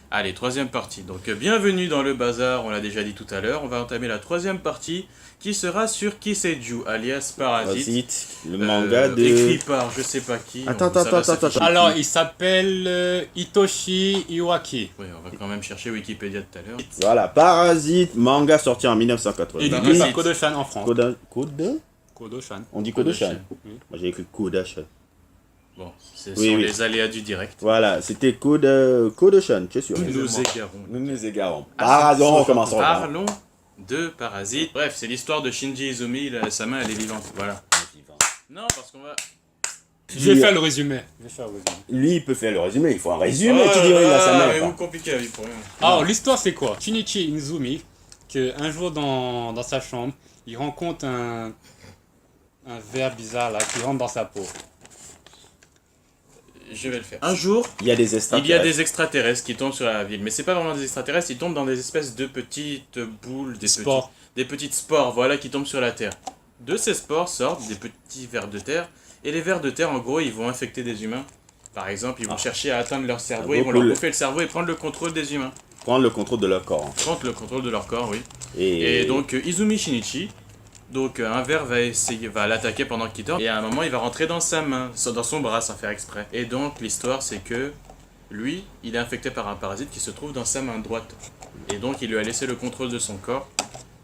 Allez, troisième partie. Donc, bienvenue dans le bazar, on l'a déjà dit tout à l'heure. On va entamer la troisième partie qui sera sur Kiseiju, alias Parasite. Parasite, le manga de... Écrit par je sais pas qui. Attends. Alors, il s'appelle Hitoshi Iwaki. Oui, on va quand même chercher Wikipédia tout à l'heure. Voilà, Parasite, manga sorti en Et 1980. édité Parasite. par Kodo-chan en France. Code Kodo-chan. On dit Kodo-chan. Oui. Moi j'ai écrit Koda-chan. Bon, ce Oui, sont oui. les aléas du direct. Voilà, c'était Kodo-chan, tu es sûr? Nous nous égarons. Nous nous égarons. Ah, Parasite, on recommence. Parlons de Parasite. Bref, c'est l'histoire de Shinji Izumi, sa main elle est vivante. Voilà. Non, parce qu'on va... Je vais faire le résumé. Lui, il peut faire le résumé, il faut un résumé, tu dis, il a sa main. mais quoi. vous compliquez la vie pour rien. Alors, l'histoire, c'est quoi? Shinichi Izumi, un jour dans sa chambre, il rencontre un ver bizarre là qui rentre dans sa peau. Je vais le faire. Un jour, Il y a des il y a extraterrestres. des extraterrestres qui tombent sur la ville. Mais c'est pas vraiment des extraterrestres, ils tombent dans des espèces de petites boules, Spores. des petites spores, voilà, qui tombent sur la Terre. De ces spores sortent des petits vers de terre. Et les vers de terre, en gros, ils vont infecter des humains. Par exemple, ils vont chercher à atteindre leur cerveau, ils vont leur bouffer le cerveau et prendre le contrôle des humains. Prendre le contrôle de leur corps. hein. Prendre le contrôle de leur corps, oui. Et, Et donc Izumi Shinichi, donc un ver va l'attaquer pendant qu'il dort et à un moment il va rentrer dans sa main, dans son bras sans faire exprès. Et donc l'histoire c'est que lui, il est infecté par un parasite qui se trouve dans sa main droite. Et donc il lui a laissé le contrôle de son corps.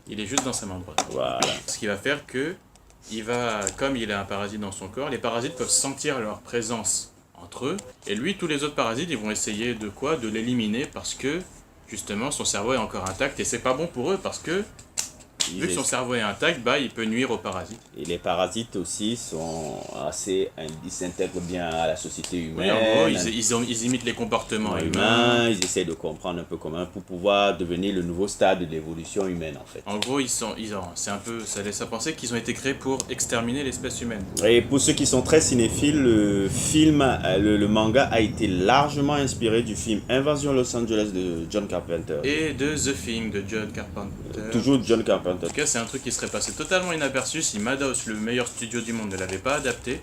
Il est juste dans sa main droite. Voilà. Ce qui va faire que comme il a un parasite dans son corps, les parasites peuvent sentir leur présence entre eux. Et lui, tous les autres parasites, ils vont essayer de l'éliminer parce que justement son cerveau est encore intact et c'est pas bon pour eux parce que vu que son cerveau est intact, il peut nuire aux parasites. Et les parasites aussi sont assez... Ils s'intègrent bien à la société Oui, humaine. en gros, ils imitent les comportements humains. Ils essaient de comprendre un peu comment pour pouvoir devenir le nouveau stade de l'évolution humaine en fait. En gros, c'est un peu, ça laisse à penser qu'ils ont été créés pour exterminer l'espèce humaine. Et pour ceux qui sont très cinéphiles, le manga a été largement inspiré du film Invasion Los Angeles de John Carpenter. Et de The Thing de John Carpenter. Toujours John Carpenter. En tout cas, c'est un truc qui serait passé totalement inaperçu si Madhouse, le meilleur studio du monde, ne l'avait pas adapté.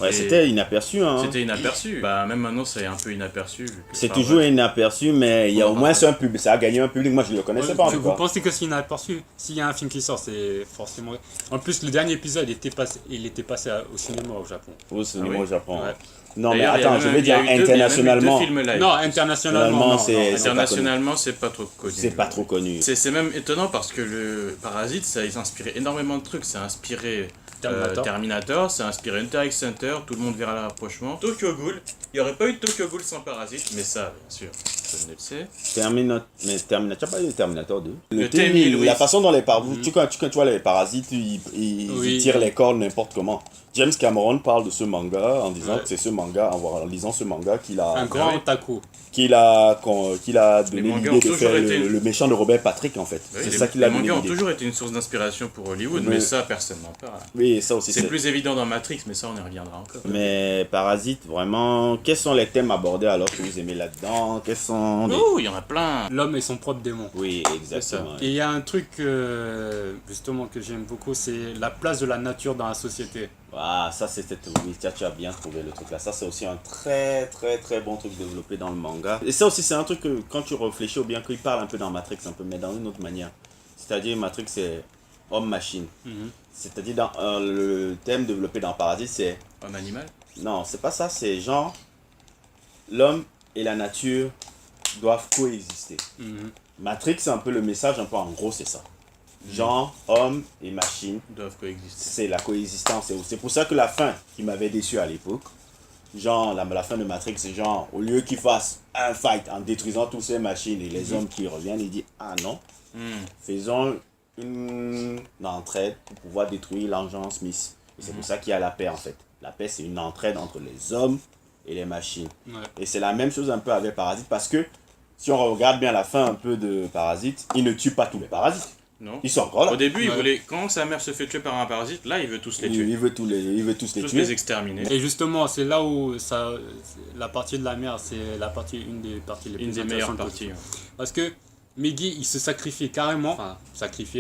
Ouais, Et c'était inaperçu. Hein. C'était inaperçu. Même maintenant, c'est un peu inaperçu. C'est toujours inaperçu, mais il y a au moins un public. Ça a gagné un public. Moi, je ne le connaissais pas Vous encore. pensez que c'est inaperçu? S'il y a un film qui sort, c'est forcément... En plus, le dernier épisode, il était passé au cinéma au Japon. Au cinéma Ah oui. au Japon. Ouais. Non, mais D'ailleurs, attends, je veux dire il y a eu deux internationalement. films live. Non, internationalement, non. c'est- non. Internationalement, c'est pas trop connu. C'est pas trop connu. C'est même étonnant parce que le Parasite, ça a inspiré énormément de trucs. Ça a inspiré Terminator, ça a inspiré Hunter x Hunter, tout le monde verra le rapprochement. Tokyo Ghoul, il n'y aurait pas eu de Tokyo Ghoul sans Parasite, mais ça, bien sûr, je ne le sais. Mais Terminator, tu n'as pas eu Terminator 2 Le T-1000, oui. La façon dont les parasites, quand tu vois les parasites, ils tirent les corps n'importe comment. James Cameron parle de ce manga en disant que c'est ce manga, en lisant ce manga qu'il a, Un grand otaku. qu'il a donné mangas l'idée ont de toujours faire été- le méchant de Robert Patrick en fait. Oui, c'est les- ça qu'il a Les donné mangas ont l'idée. toujours été une source d'inspiration pour Hollywood, Mais- mais ça, personne n'en parle. Oui, ça aussi C'est c'est. plus évident dans Matrix, mais ça, on y reviendra encore. Mais Parasite, vraiment, quels sont les thèmes abordés alors que vous aimez là-dedans? Quels sont les... Oh, il y en a plein. L'homme et son propre démon. Oui, exactement. Et il y a un truc justement que j'aime beaucoup, c'est la place de la nature dans la société. Ah, ça c'était oui, tu as bien trouvé le truc là. Ça c'est aussi un très très très bon truc développé dans le manga. Et ça aussi c'est un truc que quand tu réfléchis ou bien qu'il parle un peu dans Matrix un peu mais dans une autre manière. C'est-à-dire Matrix c'est homme-machine. C'est-à-dire dans le thème développé dans Parasite c'est Homme animal. non, c'est pas ça, c'est genre l'homme et la nature doivent coexister. Matrix c'est un peu le message un peu en gros c'est ça. Genre homme et machine Doivent coexister. c'est la coexistence. Et c'est pour ça que la fin qui m'avait déçu à l'époque, genre la fin de Matrix, c'est genre, au lieu qu'il fasse un fight en détruisant toutes ces machines et les hommes qui reviennent, il dit, ah non, faisons une entraide pour pouvoir détruire l'agent Smith. Et c'est pour ça qu'il y a la paix en fait. La paix c'est une entraide entre les hommes et les machines. Ouais. Et c'est la même chose un peu avec Parasite parce que si on regarde bien la fin un peu de Parasite, il ne tue pas tous les parasites. Non. Ils sont encore là. Au début, il Ouais. voulait. Quand sa mère se fait tuer par un parasite, là, il veut tous les tuer. Il veut tous les Tous tuer. les exterminer. Et justement, c'est là où la partie de la mer, c'est une des parties les Une plus des meilleures intéressantes. parties. Ouais. Parce que Migi, il se sacrifie carrément,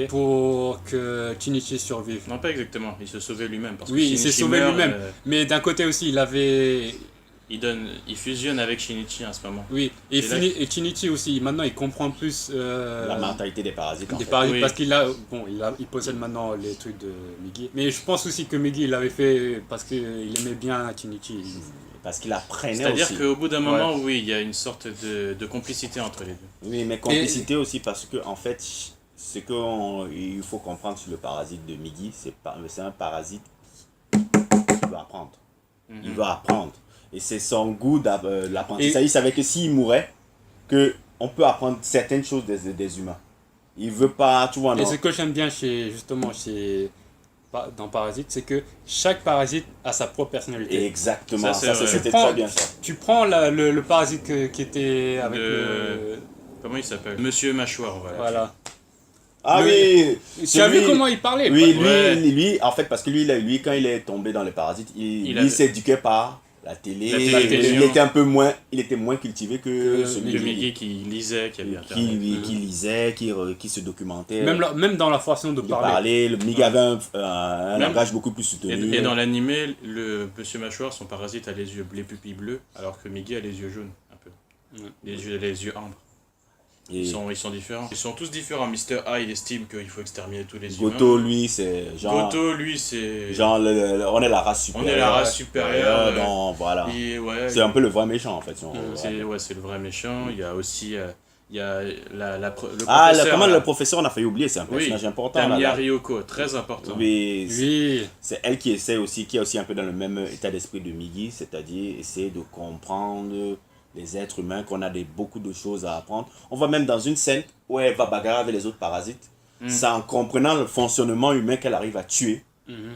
pour que Shinichi survive. Non, pas exactement. Il se sauvait lui-même. Parce que Oui, il s'est Shinichi sauvé meurt, lui-même. Mais d'un côté aussi, il avait il fusionne avec Shinichi à ce moment. Oui, et, C'est là et Shinichi aussi, maintenant il comprend plus La mentalité des parasites, en des fait. parasites Oui. parce il possède maintenant les trucs de Migi. Mais je pense aussi que Migi il l'avait fait parce qu'il aimait bien Shinichi. Parce qu'il apprenait C'est-à-dire aussi. qu'au bout d'un moment, oui, il y a une sorte de complicité entre les deux. Oui, mais complicité aussi parce que, en fait, ce qu'il faut comprendre sur le parasite de Migi, c'est un parasite qui doit apprendre. Il doit apprendre. Et c'est son goût l'apprentissage. Il savait que s'il mourait, que on peut apprendre certaines choses des humains. Il veut pas, tu vois, Et non. ce que j'aime bien dans Parasite, c'est que chaque parasite a sa propre personnalité. Exactement, Ça, c'est ça, vrai. c'était Tu prends- très bien ça. Tu prends le parasite qui était avec Comment il s'appelle? Monsieur Mâchoire, voilà. voilà. Ah Le- oui, Tu as vu celui- comment il parlait? Oui, Ouais. lui, en fait, parce que lui, quand il est tombé dans les parasites, Il lui avait- s'éduquait par la télé. La télévision. Il était moins cultivé que celui Le de Migi qui lisait, qui avait qui internet. lisait, qui se documentait. Même dans la façon de de parler. parler. Le Migi avait un Même- langage beaucoup plus soutenu. Et dans l'animé, le Monsieur Mâchoire, son parasite a les pupilles bleues, alors que Migi a les yeux jaunes, un peu. Ouais. Les yeux ambres. Et Ils sont différents. Ils sont tous différents. Mister A, il estime qu'il faut exterminer tous les Goto, humains. lui, c'est genre. Goto, lui, c'est... Genre, on est la race on supérieure. est la race supérieure. Donc, voilà. Ouais, C'est un peu le vrai méchant, en fait. Si on veut, voilà. c'est le vrai méchant. Il y a aussi... il y a le Ah, professeur, comment là. le professeur, on a failli oublier, c'est un Oui, personnage important. là, Tamiya là. Ryoko, très important. Oui, Oui. c'est elle qui essaie aussi, qui est aussi un peu dans le même état d'esprit de Migi, c'est-à-dire essayer de comprendre les êtres humains, qu'on a beaucoup de choses à apprendre. On voit même dans une scène où elle va bagarrer avec les autres parasites, c'est en comprenant le fonctionnement humain qu'elle arrive à tuer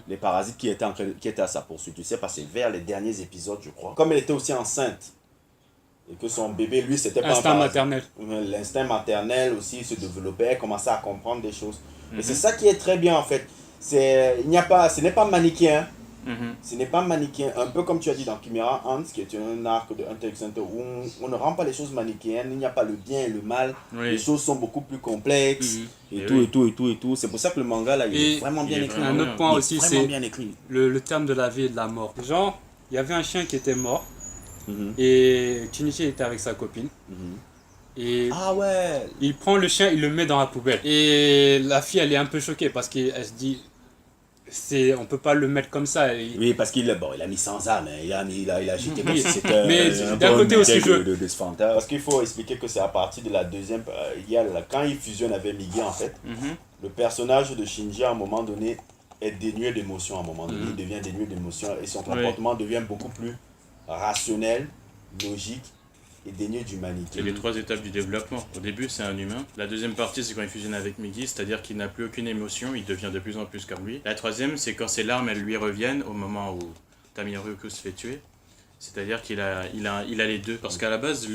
les parasites qui étaient à sa poursuite. Tu sais, parce que c'est vers les derniers épisodes, je crois. Comme elle était aussi enceinte, et que son bébé, lui, c'était pas un Instinct parasite. maternel. L'instinct maternel aussi se développait, elle commençait à comprendre des choses. Et c'est ça qui est très bien en fait. Ce n'est pas manichéen. Ce n'est pas manichéen. Un peu comme tu as dit dans Chimera Ants, qui est un arc de Hunter x Hunter, où on ne rend pas les choses manichéennes, il n'y a pas le bien et le mal. Oui. Les choses sont beaucoup plus complexes. Et Et tout, oui. et tout, et tout, et tout. C'est pour ça que le manga là, il Et est vraiment bien il est écrit. vraiment Un autre point Il est aussi, vraiment c'est bien écrit. le terme de la vie et de la mort. Genre, il y avait un chien qui était mort Mhm, et Shinichi était avec sa copine. mhm. Et Ah ouais. il prend le chien, il le met dans la poubelle. Et la fille, elle est un peu choquée parce qu'elle se dit, on peut pas le mettre comme ça. Et- Oui, parce qu'il il a mis sans âme, hein. il a jeté comme Oui. si c'était Mais un d'un bon côté aussi, bouteille de Sfanta. Parce qu'il faut expliquer que c'est à partir de la deuxième. Quand il fusionne avec Migi, en fait, le personnage de Shinji, à un moment donné, est dénué d'émotion. À un moment donné, il devient dénué d'émotion et son comportement devient beaucoup plus rationnel, logique et dénué d'humanité. C'est les trois étapes du développement. Au début, c'est un humain. La deuxième partie, c'est quand il fusionne avec Migi, c'est-à-dire qu'il n'a plus aucune émotion, il devient de plus en plus comme lui. La troisième, c'est quand ses larmes, elles lui reviennent au moment où Tamiya Ryoko se fait tuer. C'est-à-dire qu'il a les deux. Parce qu'à la base,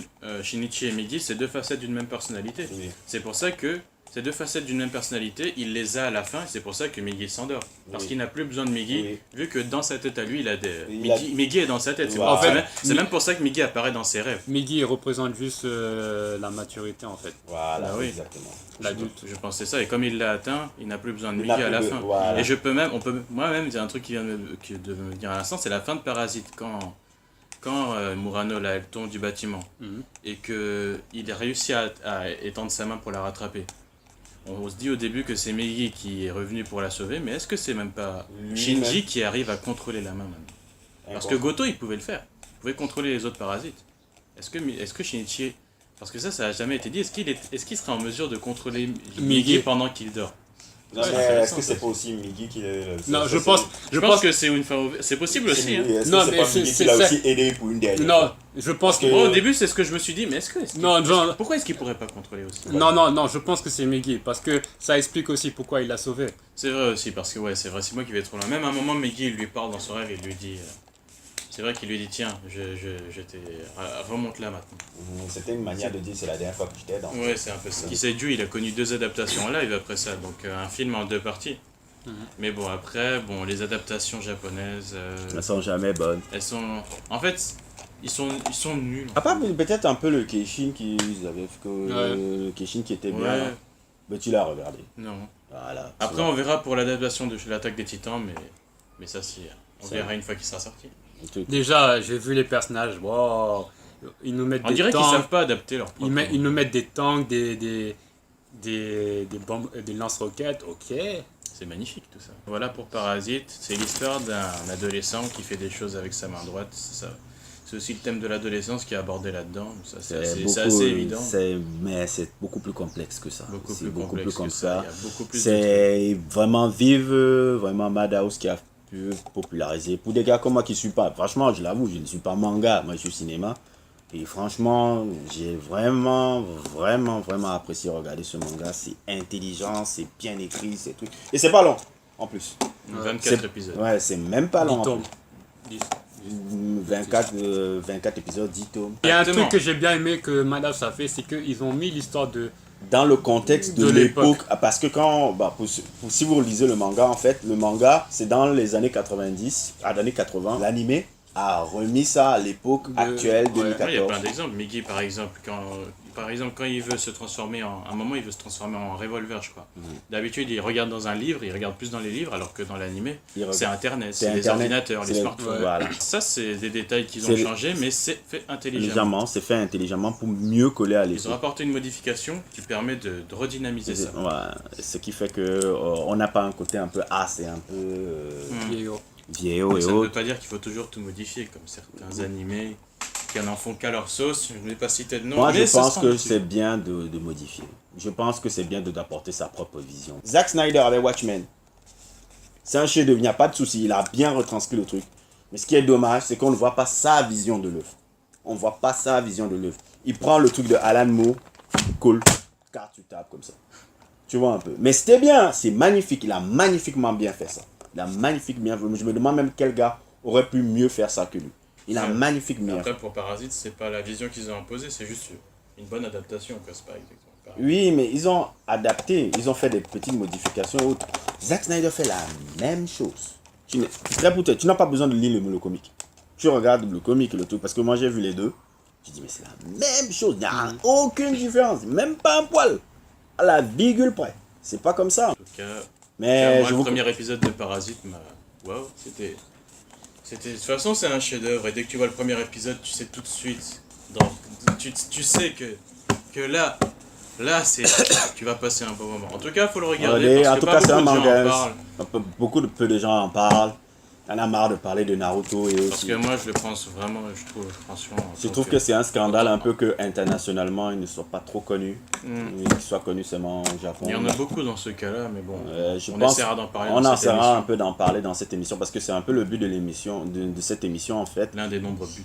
Shinichi et Migi, c'est deux facettes d'une même personnalité. Oui. C'est pour ça que ces deux facettes d'une même personnalité, il les a à la fin, et c'est pour ça que Migi s'endort. Parce Oui. qu'il n'a plus besoin de Migi, Oui. vu que dans sa tête à lui, il a des... Il a- Migi est dans sa tête. C'est Voilà. pour- c'est En fait, même- c'est même pour ça que Migi apparaît dans ses rêves. Migi il représente juste la maturité en fait. Voilà, Bah oui. exactement. L'adulte. Je pensais ça, et comme il l'a atteint, il n'a plus besoin de Il Migi n'a à la plus de- fin. voilà. Et je peux même, moi-même, il y a un truc qui vient de me venir à l'instant, c'est la fin de Parasite. Quand Murano, là, elle tombe du bâtiment, et qu'il a réussi à étendre sa main pour la rattraper. On se dit au début que c'est Migi qui est revenu pour la sauver, mais est-ce que c'est même pas Lui-même. Shinji qui arrive à contrôler la main maintenant? Parce que Goto, il pouvait le faire. Il pouvait contrôler les autres parasites. Est-ce que Shinichi... Parce que ça n'a jamais été dit. Est-ce qu'il serait en mesure de contrôler Migi pendant qu'il dort? Non, Ouais, mais c'est est-ce intéressant, que ça. c'est pas aussi Migi qui est. Non, ça, je c'est- pense, Je pense que c'est une fin... C'est possible aussi. Hein. Est-ce Non, que c'est mais pas c'est- Migi c'est qui l'a ça. aussi aidé pour une dernière non, fois je pense que. Bon, au début, c'est ce que je me suis dit, mais Non, genre- pourquoi est-ce qu'il pourrait pas contrôler aussi? Non, je pense que c'est Migi parce que ça explique aussi pourquoi il l'a sauvé. C'est vrai aussi, parce que ouais, c'est vrai, c'est moi qui vais trop loin. Même à un moment, Migi il lui parle dans son rêve, il lui dit... c'est vrai qu'il lui dit, tiens, remonte là maintenant. C'était une manière de dire c'est la dernière fois que je t'aide. Ouais, c'est un peu ça. Kisei-ju, il a connu 2 adaptations en live après ça, donc un film en 2 parties. Mais bon, après, les adaptations japonaises, Elles sont jamais bonnes. elles sont... En fait, ils sont nuls. À part peut-être un peu le Keishin qui avaient fait Ouais. le Keishin qui était bien. Ouais, Mais tu l'as regardé. non. Voilà. Après, on verra pour l'adaptation de l'attaque des Titans, mais ça, on Ça- verra une fois qu'il sera sorti. un truc. Déjà, j'ai vu les personnages, wow, ils nous mettent On des dirait qu'ils tanks, savent pas adapter leur propre. ils nous mettent des tanks, des bombes, des lance-roquettes, ok. C'est magnifique tout ça. Voilà pour Parasite, c'est l'histoire d'un adolescent qui fait des choses avec sa main droite. C'est aussi le thème de l'adolescence qui est abordé là-dedans. Ça, c'est assez évident. Mais c'est beaucoup plus complexe que ça. Beaucoup C'est plus complexe que ça. Il y a beaucoup plus de C'est vraiment Vive, vraiment Madhouse qui a pu populariser. Pour des gars comme moi qui ne suis pas, franchement, je l'avoue, je ne suis pas manga, moi je suis cinéma. Et franchement, j'ai vraiment apprécié regarder ce manga. C'est intelligent, c'est bien écrit, c'est tout. Et c'est pas long, en plus. 24 épisodes. Ouais, c'est même pas 10 long. tomes. 24 épisodes, 10 tomes. Il y a un Exactement. truc que j'ai bien aimé que Madhouse a fait, c'est qu'ils ont mis l'histoire de... Dans le contexte de De l'époque. l'époque, parce que quand, si vous lisez le manga, en fait, le manga, c'est dans les années 90, à l'année 80, l'animé a remis ça à l'époque actuelle, ouais. 2014. Il y a plein d'exemples. Miggy, par exemple, quand il veut se transformer en... À un moment, il veut se transformer en revolver, je crois. D'habitude, il regarde dans un livre, il regarde plus dans les livres, alors que dans l'animé, Il regarde. c'est Internet, C'est c'est les Internet, ordinateurs, les c'est smartphones. Voilà. Ça, c'est des détails qu'ils C'est ont les- changé, mais c'est fait intelligemment. Intelligemment, c'est fait intelligemment pour mieux coller à Ils ont l'époque. apporté une modification qui permet de redynamiser ça. Ouais, ce qui fait que on n'a pas un côté un peu c'est un peu vieillot. vieillot Mais et ça ne veut autres. pas dire qu'il faut toujours tout modifier, comme certains animés qui n'en font qu'à leur sauce. Je ne vais pas citer de nom, Moi, mais je ça pense sera que modifié. c'est bien de modifier. Je pense que c'est bien d'apporter sa propre vision. Zack Snyder avec Watchmen, c'est un chef-d'œuvre, il n'y a pas de souci, il a bien retranscrit le truc. Mais ce qui est dommage, c'est qu'on ne voit pas sa vision de l'œuvre. On ne voit pas sa vision de l'œuvre. Il prend le truc de Alan Moore, il colle, carte sur table comme ça. Tu vois un peu. Mais c'était bien, c'est magnifique, il a magnifiquement bien fait ça. Il a magnifiquement bien fait. Je me demande même quel gars aurait pu mieux faire ça que lui. Il a Ouais. magnifiquement fait. Après, pour Parasite, c'est pas la vision qu'ils ont imposée, c'est juste une bonne adaptation, quoi. C'est pas exactement pareil. Oui, mais ils ont adapté, ils ont fait des petites modifications et autres. Zack Snyder fait la même chose. Très pour toi, tu n'as pas besoin de lire le comic. Tu regardes le comic et le truc, parce que moi j'ai vu les deux. Je dis, mais c'est la même chose, il n'y a aucune différence, même pas un poil. À la virgule près. C'est pas comme ça. En tout cas, Mais moi, je le vous... premier épisode de Parasite m'a... Waouh, c'était... De toute façon, c'est un chef-d'œuvre, et dès que tu vois le premier épisode, tu sais tout de suite... Tu sais que là, c'est... tu vas passer un bon moment. En tout cas, faut le regarder, Regardez, parce en que tout pas cas, c'est un beaucoup de gens en manga. parlent. Beaucoup de peu de gens en parlent. On a marre de parler de Naruto et Parce aussi. que moi, je le pense vraiment, je trouve, franchement... Je trouve que c'est un scandale un peu que internationalement ils ne soient pas trop connus. Mm. Qu'ils soient connus seulement au Japon. Il y en a beaucoup dans ce cas-là, mais bon, Je on pense essaiera d'en parler on dans en cette essaiera un émission. peu d'en parler dans cette émission parce que c'est un peu le but de l'émission, de cette émission en fait, L'un des nombreux buts.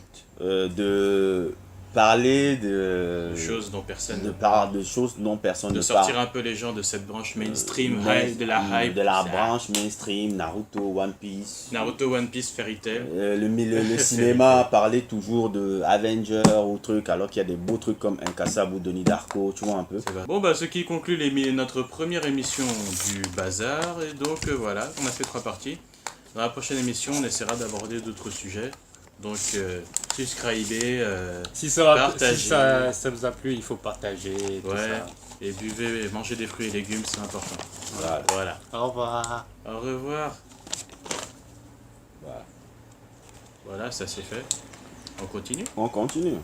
de parler de Choses dont personne... de choses dont personne de ne sortir parle. un peu les gens de cette branche mainstream, Mais- hype, de la hype. de la ça. branche mainstream, Naruto, One Piece. Naruto, One Piece, Fairy Tail. Le cinéma parlait toujours de Avengers ou trucs alors qu'il y a des beaux trucs comme Incassable ou Donnie Darko, tu vois un peu. C'est vrai. Bon, bah, ce qui conclut notre première émission du bazar. Et donc, voilà, on a fait 3 parties. Dans la prochaine émission, on essaiera d'aborder d'autres sujets. Donc, subscribez, Si ça Partagez. ça vous a plu, il faut partager. Tout ouais, ça. et buvez, et mangez des fruits et légumes, c'est important. Voilà. Voilà. Au revoir. Au revoir. Voilà. Voilà, ça c'est fait. On continue. On continue.